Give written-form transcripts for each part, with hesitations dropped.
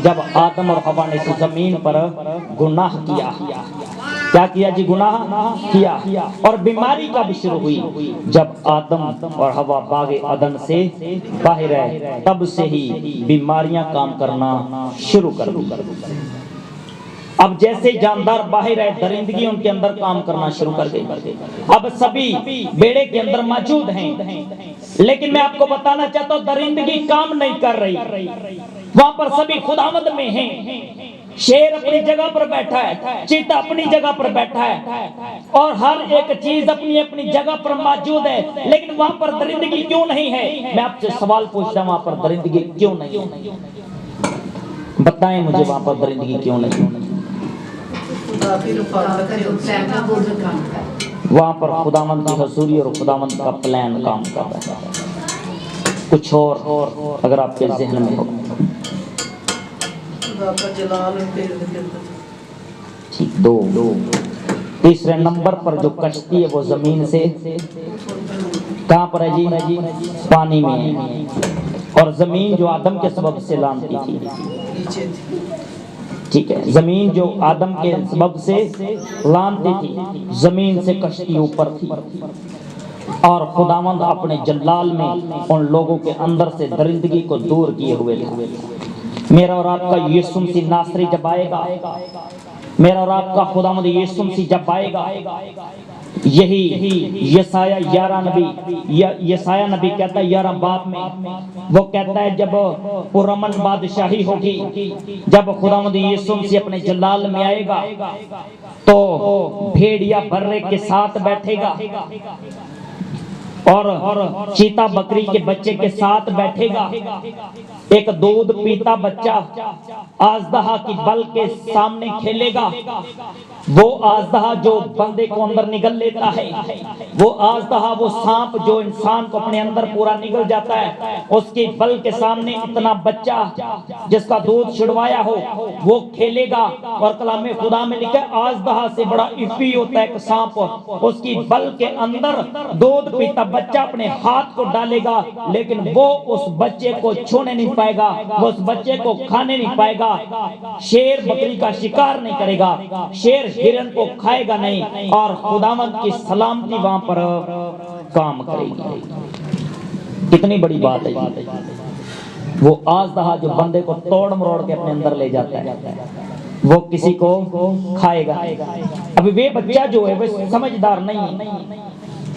جب آدم اور حوا نے اس زمین پر گناہ کیا، کیا کیا جی؟ گناہ کیا، اور بیماری کا بھی شروع ہوئی جب آدم اور حوا باغ عدن سے باہر آئے، تب سے ہی بیماریاں کام کرنا شروع کر دی۔ اب جیسے جاندار باہر آئے، درندگی ان کے اندر کام کرنا شروع کر گئی۔ اب سبھی بیڑے کے اندر موجود ہیں، لیکن میں آپ کو بتانا چاہتا ہوں درندگی کام نہیں کر رہی، وہاں پر سبھی خداوند میں ہیں۔ شیر اپنی جگہ پر بیٹھا ہے، چیتا اپنی جگہ پر بیٹھا ہے، اور ہر ایک چیز اپنی اپنی جگہ پر موجود ہے، لیکن وہاں پر درندگی کیوں نہیں ہے؟ میں آپ سے سوال پوچھتا ہوں، وہاں پر درندگی کیوں نہیں ہے؟ بتائیں مجھے، وہاں پر درندگی کیوں نہیں؟ وہاں پر خداوند کی حضوری اور خداوند کا پلان کام کر رہا ہے۔ کچھ اور اگر آپ کے ذہن میں ہو؟ دو تیسرے نمبر پر جو کشتی ہے وہ زمین سے کہاں پر ہے جی؟ پانی میں ہے، اور زمین جو آدم کے سبب سے لانتی تھی، ٹھیک ہے، زمین جو آدم کے سبب سے لانتی تھی، زمین سے کشتی اوپر تھی، اور خداوند اپنے جلال میں ان لوگوں کے اندر سے درندگی کو دور کیے ہوئے تھے۔ میرا اور آپ کا یسوع مسیح ناصری جب آئے گا، میرا اور آپ کا خداوند یسوع مسیح جب آئے گا، یہی یسایہ نبی کہتا ہے 11 باب میں، وہ کہتا ہے جب پرامن بادشاہی ہوگی، جب خداوند یسوع مسیح اپنے جلال میں آئے گا تو بھیڑیا برے کے ساتھ بیٹھے گا، اور چیتا بکری کے بچے کے ساتھ بیٹھے گا، ایک دودھ پیتا بچہ اژدہا کی بل کے سامنے کھیلے گا، وہ اژدہا جو بندے کو اندر نگل لیتا ہے، وہ اژدہا، وہ سانپ جو انسان کو اپنے اندر پورا نگل جاتا ہے، اس کی بل کے سامنے اتنا بچہ جس کا دودھ چھڑوایا ہو وہ کھیلے گا، اور کلام خدا میں لکھا ہے اژدہا سے بڑا افی ہوتا ہے ایک سانپ، اس کی بل کے اندر دودھ پیتا بچہ اپنے ہاتھ کو ڈالے گا، لیکن وہ اس بچے کو چھونے نہیں پائے گا، وہ اس بچے کو کھانے نہیں پائے گا، شیر بکری کا شکار نہیں کرے گا، شیر ہرن کو کھائے گا نہیں، اور خداوند کی سلامتی وہاں پر کام کرے گی۔ کتنی بڑی بات ہے جی! وہ اژدہا جو بندے کو توڑ مروڑ کے اپنے اندر لے جاتا ہے، وہ کسی کو کھائے گا۔ ابھی وہ بچہ جو ہے وہ سمجھدار نہیں ہے،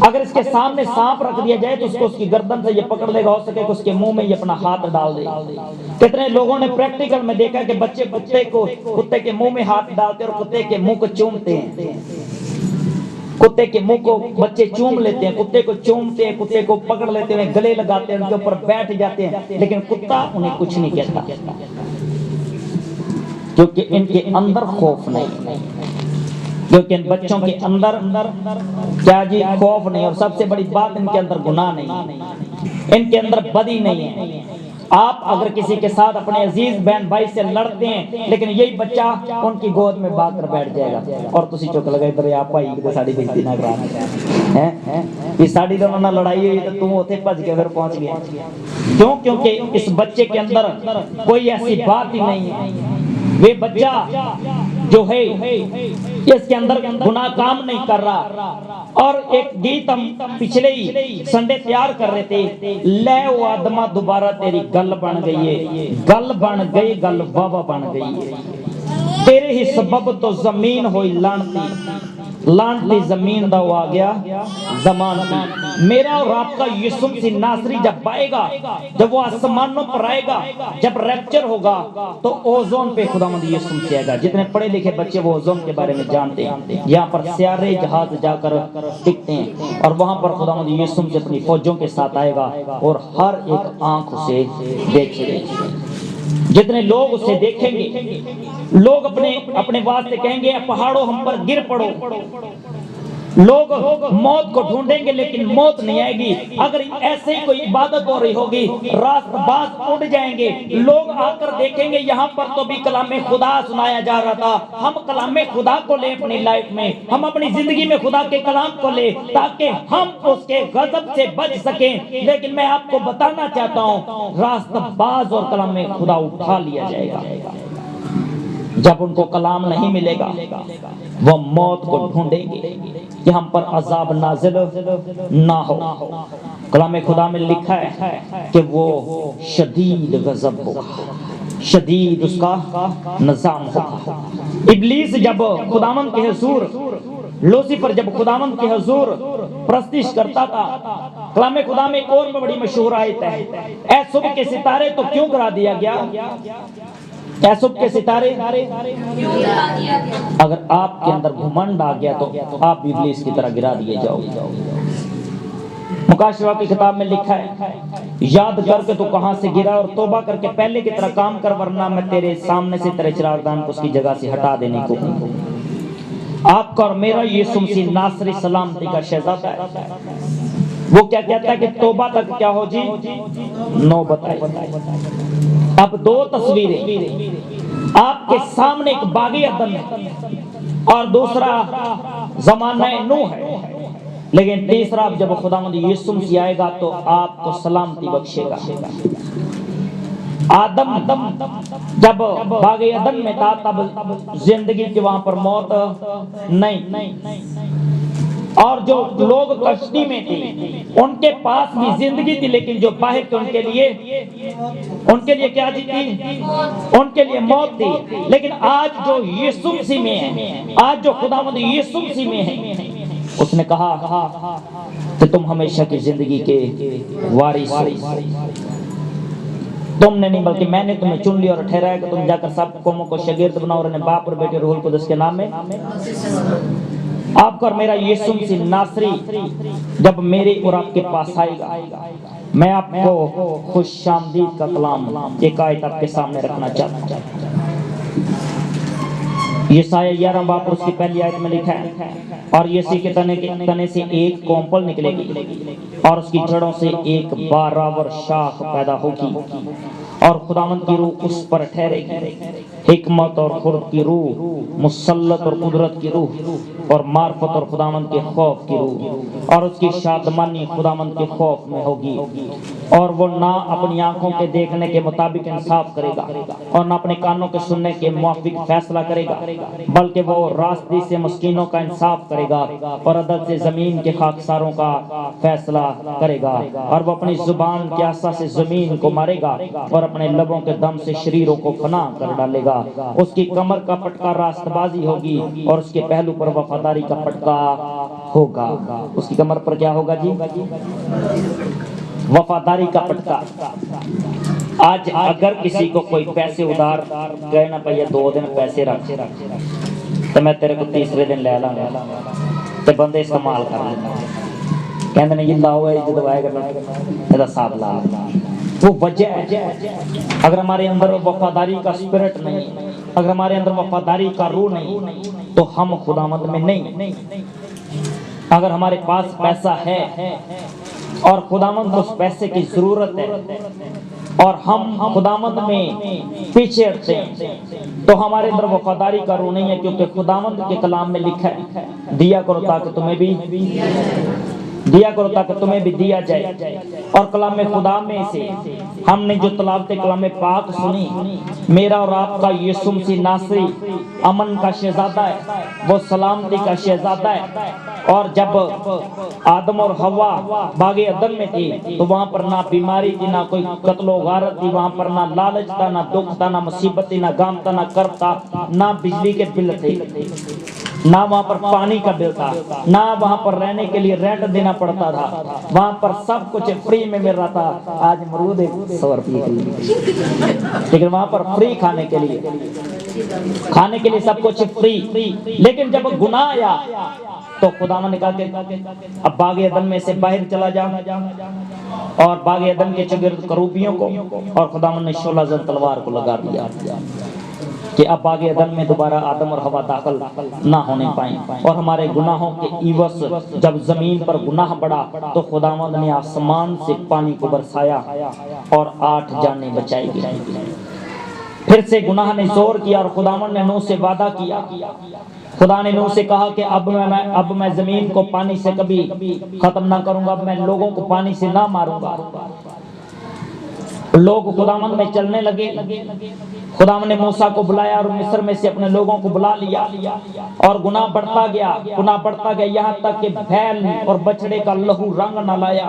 اگر اس کے سامنے سانپ رکھ دیا جائے تو اس کو اس کی گردن سے یہ پکڑ لے گا، ہو سکے کہ اس کے منہ میں یہ اپنا ہاتھ ڈال دے۔ کتنے لوگوں نے پریکٹیکل میں دیکھا کہ بچے کتے کے منہ میں ہاتھ ڈالتے اور کتے کے منہ کو چومتے ہیں، کتے کے منہ کو بچے چوم لیتے ہیں، کتے کو چومتے ہیں، کتے کو پکڑ لیتے ہیں، گلے لگاتے ہیں، ان کے اوپر بیٹھ جاتے ہیں، لیکن کتا انہیں کچھ نہیں کہتا، کیونکہ ان کے اندر خوف نہیں، کیونکہ ان بچوں کے اندر کیا جی؟ خوف نہیں، اور سب سے بڑی بات ان کے اندر گناہ نہیں، ان کے اندر بدی نہیں ہے۔ آپ اگر کسی کے ساتھ اپنے عزیز بہن بھائی سے لڑتے ہیں، لیکن یہی بچہ ان کی گود میں بھاگ کر بیٹھ جائے گا، اور تسی چوک لگے ادھر آپ بھائی کدے ساڑی بےزتی نہ کرانا ہے، یہ ساڑی دونوں نہ لڑائی ہوئی تو تم ہوتے بچ کے پھر پہنچ گیا، کیوں؟ کیونکہ اس بچے کے اندر کوئی ایسی بات ہی نہیں ہے۔ وہ بچہ جو ہے اس کے اندر گناہ کام نہیں کر رہا، اور ایک گیت ہم پچھلے ہی سنڈے تیار کر رہے تھے، لے او آدمہ دوبارہ تیری گل بن گئی ہے، گل بن گئی، گل بابا بن گئی ہے، تیرے ہی سبب تو زمین ہوئی لانتی زمین دا ہوا گیا زمان کی۔ میرا اور آپ کا یسوع مسیح ناصری جب آئے گا، جب وہ آسمانوں پر آئے گا، جب ریپچر ہوگا تو اوزون پہ خداوند یسوع مسیح آئے گا۔ جتنے پڑھے لکھے بچے وہ اوزون کے بارے میں جانتے ہیں، یہاں پر سیارے جہاز جا کر ٹکتے ہیں، اور وہاں پر خداوند یسوع مسیح اپنی فوجوں کے ساتھ آئے گا، اور ہر ایک آنکھ اسے دیکھے گا۔ جتنے لوگ اسے دیکھیں گے، لوگ اپنے واسطے کہیں گے پہاڑوں ہم پر گر پڑو، لوگ موت کو ڈھونڈیں گے لیکن موت نہیں آئے گی. اگر ایسے ہی کوئی عبادت ہو رہی ہوگی راست باز اڑ جائیں گے. لوگ آ کر دیکھیں گے یہاں پر تو بھی کلام خدا سنایا جا رہا تھا, ہم کلام خدا کو لیں اپنی لائف میں, ہم اپنی زندگی میں خدا کے کلام کو لیں تاکہ ہم اس کے غضب سے بچ سکیں. لیکن میں آپ کو بتانا چاہتا ہوں راست باز اور کلام خدا اٹھا لیا جائے گا. جب ان کو کلام نہیں ملے گا وہ موت کو ڈھونڈیں گے کہ ہم پر عذاب نازل نہ ہو. کلام خدا میں لکھا ہے کہ وہ شدید غضب ہوگا, شدید اس کا نظام ہوگا. ابلیس جب خداوند کے حضور, لوسیفر جب خداوند کے حضور پرستش کرتا تھا, کلام خدا میں ایک اور بڑی مشہور آیت ہے, اے صبح کے ستارے تو کیوں گرا دیا گیا, اے صبح کے ستارے. اگر آپ کے اندر گھمنڈ آ گیا تو آپ بھی ابلیس کی طرح گرا دیے جاؤ گے. مکاشفہ کی کتاب میں لکھا ہے یاد کر کے تو کہاں سے گرا اور توبہ کر کے پہلے کی طرح کام کر ورنہ میں تیرے سامنے سے تیرے چراغدان کو اس کی جگہ سے ہٹا دینے کو ہوں. آپ کا اور میرا یسوع مسیح ناصری سلامتی کا شہزادہ ہے. وہ کیا کہتا ہے کہ توبہ تک کیا ہو جی نوبت آئی. اب دو تصویریں, آپ کے سامنے ایک باغ عدن ہے اور دوسرا زمانہ نوح ہے, لیکن تیسرا جب خداوند یسوع مسیح آئے گا تو آپ کو سلامتی بخشے گا. آدم جب باغ عدن میں تھا تب زندگی کی وہاں پر موت نہیں, اور جو لوگ کشتی میں تھے ان کے پاس بھی زندگی تھی لیکن جو باہر تھے ان کے لیے کیا تھی, ان کے لیے موت تھی. لیکن آج جو یسوع مسیح میں ہے, آج جو خداوند یسوع مسیح میں ہے, اس نے کہا کہ تم ہمیشہ کی زندگی کے وارث ہو. تم نے نہیں بلکہ میں نے تمہیں چن لیا اور ٹھہرایا کہ تم جا کر سب قوموں کو شاگرد بناؤ اور انہیں باپ اور بیٹے روح القدس کے نام میں. آپ کا اور میرا یسوع مسیح ناصری جب میرے اور آپ کے پاس آئے گا, میں آپ کو خوش آمدید کا کلام ایک آیت آپ کے سامنے رکھنا چاہتا ہوں. یسایہ 11 باب اور اس کی پہلی آیت میں لکھا ہے اور یسی کے تنے سے ایک کونپل نکلے گی اور اس کی جڑوں سے ایک بارآور شاخ پیدا ہوگی اور خداوند کی روح اس پر ٹھہرے گی, حکمت اور خرد کی روح, مسلط اور قدرت کی روح اور معرفت اور خداوند کے خوف کی روح, اور اس کی شادمانی خداوند کے خوف میں ہوگی. اور وہ نہ اپنی آنکھوں کے دیکھنے کے مطابق انصاف کرے گا اور نہ اپنے کانوں کے سننے کے موافق فیصلہ کرے گا, بلکہ وہ راستی سے مسکینوں کا انصاف کرے گا اور عدل سے زمین کے خاکساروں کا فیصلہ کرے گا. اور وہ اپنی زبان کے عصا سے زمین کو مارے گا اور اپنے لبوں کے دم سے شریروں کو فنا کر ڈالے گا. اس کی کمر کا پٹکا راست بازی ہوگی اور اس کے پہلو پر وفاداری کا پٹکا ہوگا. اس کی کمر پر کیا ہوگا جی, وفاداری کا پٹکا. آج اگر کسی کو کوئی پیسے ادھار کہنا پہ 2 دن پیسے رکھ تو میں تیرے کو تیسرے دن لے لاں گا تو بندے استعمال کر لینا کہندے نے یہ لاؤ ہے جدو آئے گا میرا صاحب لا. وہ وجہ ہے اگر ہمارے اندر وفاداری کا اسپرٹ نہیں, اگر ہمارے اندر وفاداری کا روح نہیں تو ہم خداوند میں نہیں. اگر ہمارے پاس پیسہ ہے اور خداوند کو اس پیسے کی ضرورت ہے اور ہم خداوند میں پیچھے ہٹتے ہیں تو ہمارے اندر وفاداری کا روح نہیں ہے, کیونکہ خداوند کے کلام میں لکھا ہے دیا کرو تاکہ تمہیں بھی دیا کرو تاکہ تمہیں بھی دیا جائے. اور کلام خدا میں سے ہم نے جو تلاوت کلام پاک سنی, میرا اور آپ کا یسوع مسیح ناصری امن کا شہزادہ ہے, وہ سلامتی کا شہزادہ ہے. اور جب آدم اور حوا باغ عدن میں تھی تو وہاں پر نہ بیماری تھی, نہ کوئی قتل و غارت تھی, وہاں پر نہ لالچ تھا, نہ دکھ تھا, نہ مصیبت تھی, نہ غم تھا, نہ کرب تھا, نہ بجلی کے بل تھے, نہ وہاں پر پانی کا بل تھا, نہ وہاں پر رہنے کے لیے رینٹ دینا پڑتا تھا. وہاں پر سب کچھ فری میں مل رہا تھا. آج مرود 100 روپے لیکن وہاں پر فری کھانے کے لیے سب کچھ فری. لیکن جب گناہ آیا تو خداوند نے کہا کہ اب باغ عدن میں سے باہر چلا جا, اور باغ عدن کے چگرد کروبیوں کو اور خداوند نے شعلہ زن تلوار کو لگا دیا. کہ اب آگے عدن میں دوبارہ آدم اور حوا داخل نہ ہونے پائیں، اور ہمارے گناہوں کے عوض جب زمین پر گناہ بڑھا تو خداوند نے آسمان سے پانی کو برسایا اور 8 جانیں بچائی گئی۔ پھر سے گناہ نے زور کیا اور خداوند نے نوح سے وعدہ کیا، خدا نے نوح سے کہا کہ اب میں زمین کو پانی سے کبھی ختم نہ کروں گا، اب میں لوگوں کو پانی سے نہ ماروں گا۔ لوگ خداوند میں چلنے لگے، خداوند نے موسیٰ کو بلایا اور مصر میں سے اپنے لوگوں کو بلا لیا، اور گناہ بڑھتا گیا یہاں تک کہ بیل اور بچڑے کا لہو رنگ نہ لایا،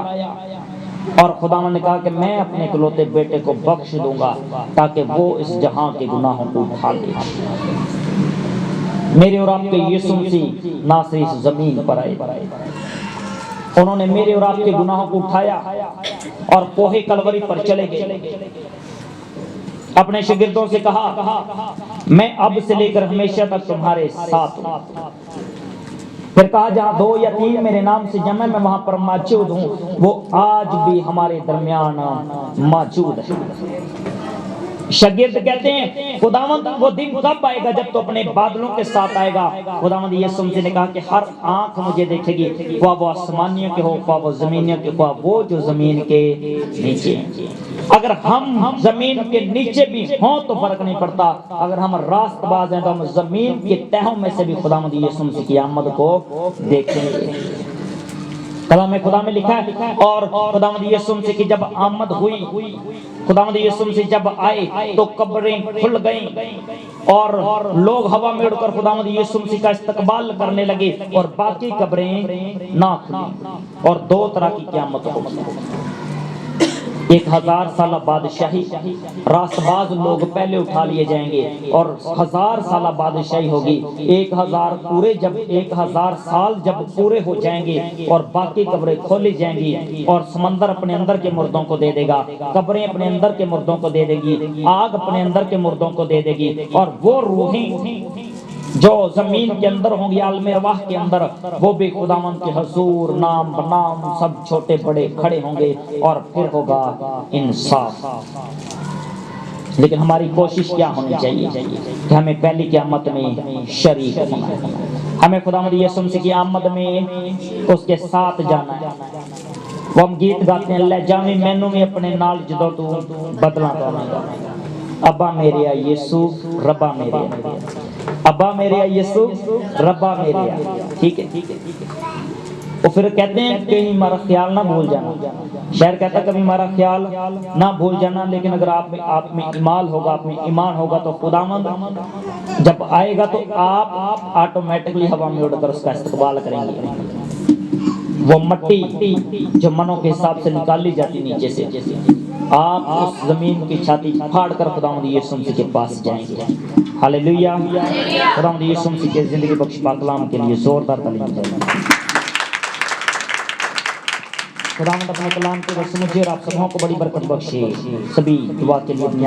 اور خداوند نے کہا کہ میں اپنے اکلوتے بیٹے کو بخش دوں گا تاکہ وہ اس جہاں کے گناہوں کو اٹھا لے۔ میرے اور آپ کے یسوع مسیح ناصری اس زمین پر آئے، انہوں نے میرے اور آپ کے گناہوں کو اٹھایا اور کوہ کلوری پر چلے گئے، اپنے شاگردوں سے کہا میں اب سے لے کر ہمیشہ تک تمہارے ساتھ ہوں۔ پھر کہا جہاں 2 یا 3 میرے نام سے جمع میں وہاں پر موجود ہوں، وہ آج بھی ہمارے درمیان موجود ہے۔ شاگرد کہتے ہیں خداوند وہ دن کب آئے گا جب تو اپنے بادلوں کے ساتھ آئے گا؟ خداوند یسوع مسیح نے کہا کہ ہر آنکھ مجھے دیکھے گی، خواہ وہ آسمانیوں کے ہو، خواہ وہ زمینیوں کے، خواہ وہ جو زمین کے نیچے۔ اگر ہم زمین کے نیچے بھی ہوں تو فرق نہیں پڑتا، اگر ہم راست باز ہیں تو ہم زمین کی تہوں میں سے بھی خداوند یسوع مسیح کی آمد کو دیکھیں گے۔ کلام خدا میں لکھا ہے، اور خداوند یسوع مسیح کی جب آمد ہوئی، خداوند یسوع مسیح جب آئے تو قبریں کھل گئیں اور لوگ ہوا میں اڑ کر خداوند یسوع مسیح کا استقبال کرنے لگے، اور باقی قبریں نہ کھلیں، اور 2 طرح کی قیامت ہوگی۔ 1000 سالہ بادشاہی، راست باز لوگ پہلے اٹھا لیے جائیں گے، اور 1000 سالہ بادشاہی ہوگی۔ 1000 سال جب پورے ہو جائیں گے اور باقی قبریں کھولی جائیں گی، اور سمندر اپنے اندر کے مردوں کو دے دے گا، قبریں اپنے اندر کے مردوں کو دے دے گی، آگ اپنے اندر کے مردوں کو دے دے گی، اور وہ روحیں جو زمین کے اندر ہوں گی، عالم ارواح کے اندر، وہ بھی خداوند کے حضور نام بنام سب چھوٹے بڑے کھڑے ہوں گے، اور پھر ہوگا انصاف۔ لیکن ہماری کوشش کیا ہونی چاہیے کہ ہمیں پہلی قیامت میں شریک ہونا ہے، ہمیں خداوند یسوع مسیح کی آمد میں اس کے ساتھ جانا ہے۔ وہ ہم گیت گاتے ہیں، لے جاویں مینوں بھی اپنے نال جدوں تو بدلاں پاواں گا، ابا میرے آ یسوع ربا میرے آ، ابا میرے آ یسوع ربا میرے آ۔ ٹھیک ہے، وہ پھر کہتے ہیں کہیں ہمارا خیال نہ بھول جانا، شاعر کہتا ہے کبھی ہمارا خیال نہ بھول جانا، لیکن اگر آپ میں ایمان ہوگا، آپ میں ایمان ہوگا تو خداوند جب آئے گا تو آپ آٹومیٹکلی ہوا میں اڑ کر اس کا استقبال کریں گے۔ وہ مٹی جو منوں کے حساب سے نکالی جاتی نیچے سے، آپ اس زمین کی چھاتی پھاڑ کر خداوند یسوع مسیح کے پاس جائیں گے۔ ہاللیلویہ۔ خداوند یسوع مسیح کے زندگی بخش پاک کلام کے لیے زوردار تعلیم دیں۔ خداوند اپنے کلام کے وسیلے مجھے اور آپ سبوں کو بڑی برکت بخشے۔ سبھی دعا کے لیے